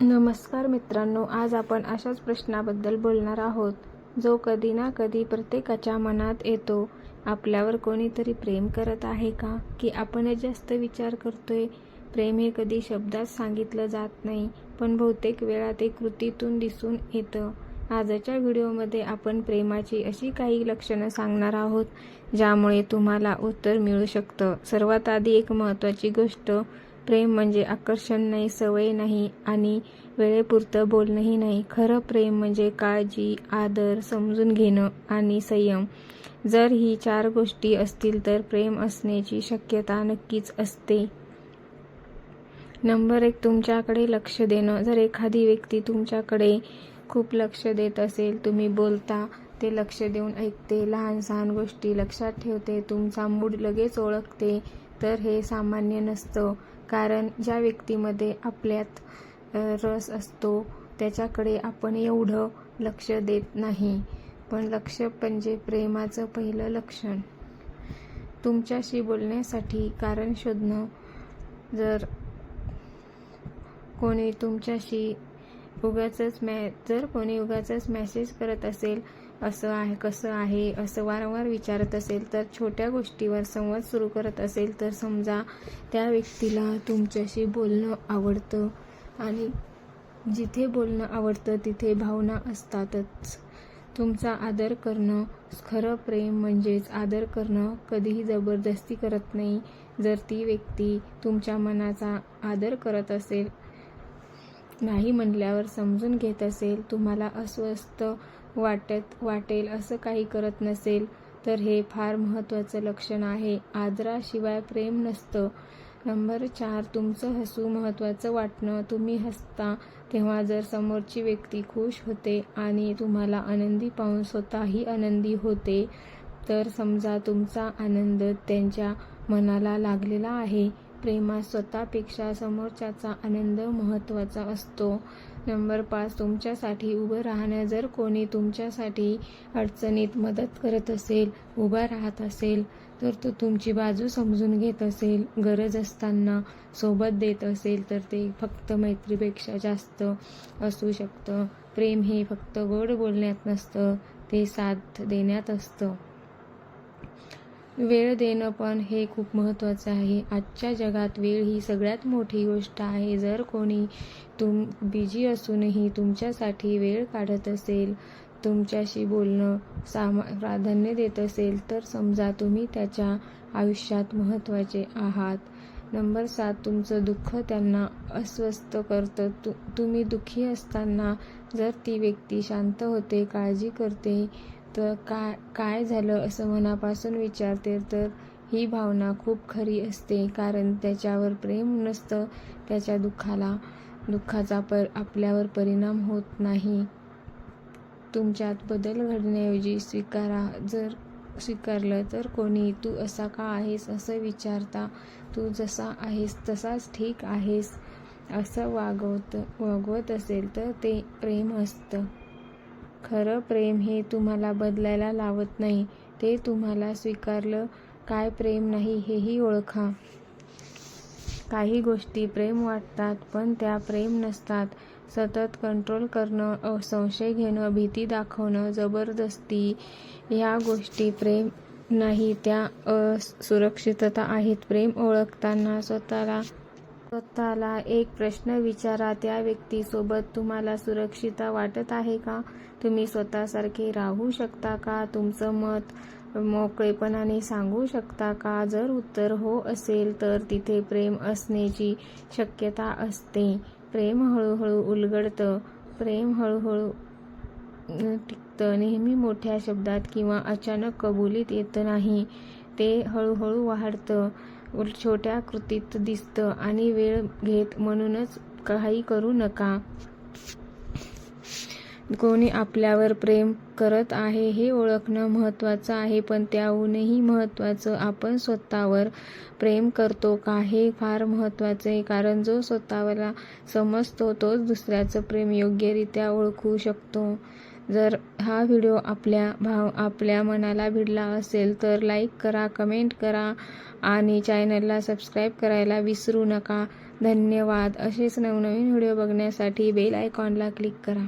नमस्कार मित्रांनो, आज आपण अशाच प्रश्नाबद्दल बोलणार आहोत जो कधी ना कधी प्रत्येकाच्या मनात येतो. आपल्यावर कोणीतरी प्रेम करत आहे का, की आपणच जास्त विचार करतोय? प्रेम हे कधी शब्दात सांगितलं जात नाही, पण बहुतेक वेळा ते कृतीतून दिसून येतं. आजच्या व्हिडिओमध्ये आपण प्रेमाची अशी काही लक्षणं सांगणार आहोत ज्यामुळे तुम्हाला उत्तर मिळू शकतं. सर्वात आधी एक महत्त्वाची गोष्ट, प्रेम म्हणजे आकर्षण नाही, सवय नाही आणि वेळेपुरतं बोलणंही नाही. खरं प्रेम म्हणजे काळजी, आदर, समजून घेणं आणि संयम. जर ही 4 गोष्टी असतील तर प्रेम असण्याची शक्यता नक्कीच असते. नंबर 1, तुमच्याकडे लक्ष देणं. जर एखादी व्यक्ती तुमच्याकडे खूप लक्ष देत असेल, तुम्ही बोलता ते लक्ष देऊन ऐकते, लहान सहान गोष्टी लक्षात ठेवते, तुमचा मूड लगेच ओळखते, तर हे सामान्य नसतं. कारण ज्या व्यक्तीमध्ये आपल्यात रस असतो त्याच्याकडे आपण एवढं लक्ष देत नाही. पण लक्ष म्हणजे प्रेमाचं पहिलं लक्षण. तुमच्याशी बोलण्यासाठी कारण शोधणं. जर कोणी तुमच्याशी उगाचच मेसेज करत असेल, असं आहे कसं आहे असं वारंवार विचारत असेल, तर छोट्या गोष्टीवर संवाद सुरू करत असेल, तर समजा त्या व्यक्तीला तुमच्याशी बोलणं आवडतं. आणि जिथे बोलणं आवडतं तिथे भावना असतातच. तुमचा आदर करणं. खरं प्रेम म्हणजेच आदर करणं, कधीही जबरदस्ती करत नाही. जर ती व्यक्ती तुमच्या मनाचा आदर करत असेल, नाही म्हणल्यावर समजून घेत असेल, तुम्हाला अस्वस्थ वाटेल असं काही करत नसेल, तर हे फार महत्त्वाचं लक्षण आहे. आदराशिवाय प्रेम नसतं. नंबर 4, तुमचं हसू महत्त्वाचं वाटणं. तुम्ही हसता तेव्हा जर समोरची व्यक्ती खुश होते आणि तुम्हाला आनंदी पाहून स्वतःही आनंदी होते, तर समजा तुमचा आनंद त्यांच्या मनाला लागलेला आहे. प्रेमात स्वतःपेक्षा समोरच्याचा आनंद महत्त्वाचा असतो. नंबर 5, तुमच्यासाठी उभं राहणं. जर कोणी तुमच्यासाठी अडचणीत मदत करत असेल, उभा राहत असेल, तर तो तुमची बाजू समजून घेत असेल, गरज असताना सोबत देत असेल, तर ते फक्त मैत्रीपेक्षा जास्त असू शकतं. प्रेम हे फक्त गोड बोलण्यात नसतं, ते साथ देण्यात असतं. वेळ देणं पण हे खूप महत्त्वाचं आहे. आजच्या जगात वेळ ही सगळ्यात मोठी गोष्ट आहे. जर कोणी बिझी असूनही तुमच्यासाठी वेळ काढत असेल, तुमच्याशी बोलणं प्राधान्य देत असेल, तर समजा तुम्ही त्याच्या आयुष्यात महत्त्वाचे आहात. नंबर 7, तुमचं दुःख त्यांना अस्वस्थ करतं. तुम्ही दुःखी असताना जर ती व्यक्ती शांत होते, काळजी करते, तर काय झालं असं मनापासून विचारते, तर ही भावना खूप खरी असते. कारण त्याच्यावर प्रेम नसतं, त्याच्या दुःखाचा आपल्यावर परिणाम होत नाही. तुमच्यात बदल घडण्याऐवजी जर स्वीकारलं, तर कोणी तू असा का आहेस असं विचारता, तू जसा आहेस तसाच ठीक आहेस असं वागवत असेल, तर ते प्रेम असतं. खरं प्रेम हे तुम्हाला बदलायला लावत नाही, ते तुम्हाला स्वीकारलं. काय प्रेम नाही हेही ओळखा. काही गोष्टी प्रेम वाटतात, पण त्या प्रेम नसतात. सतत कंट्रोल करणं, संशय घेणं, भीती दाखवणं, जबरदस्ती, ह्या गोष्टी प्रेम नाही, त्या असुरक्षितता आहेत. प्रेम ओळखताना स्वतःला एक प्रश्न विचारा, त्या व्यक्तीसोबत तुम्हाला सुरक्षितता वाटत आहे का? तुम्ही स्वतःसारखे राहू शकता का? तुमचं मत मोकळेपणाने सांगू शकता का? जर उत्तर हो असेल, तर तिथे प्रेम असण्याची शक्यता असते. प्रेम हळूहळू उलगडतं. प्रेम हळूहळू टिकतं. नेहमी मोठ्या शब्दात किंवा अचानक कबुलीत येत नाही. ते हळूहळू वाढतं, छोट्या कृतीत दिसतं. आणि वेळ घेत म्हणूनच काही करू नका. कोणी आपल्यावर प्रेम करत आहे हे ओळखणं महत्त्वाचं आहे, पण त्याहूनही महत्त्वाचं, आपण स्वतःवर प्रेम करतो का हे फार महत्त्वाचं आहे. कारण जो स्वतःला समजतो तोच दुसऱ्याचं प्रेम योग्यरित्या ओळखू शकतो. जर हा व्हिडिओ आपल्या मनाला भिडला असेल, तर लाईक करा, कमेंट करा आणि चॅनलला सबस्क्राईब करायला विसरू नका. धन्यवाद. असेच नवनवीन व्हिडिओ बघण्यासाठी बेल आयकॉनला क्लिक करा.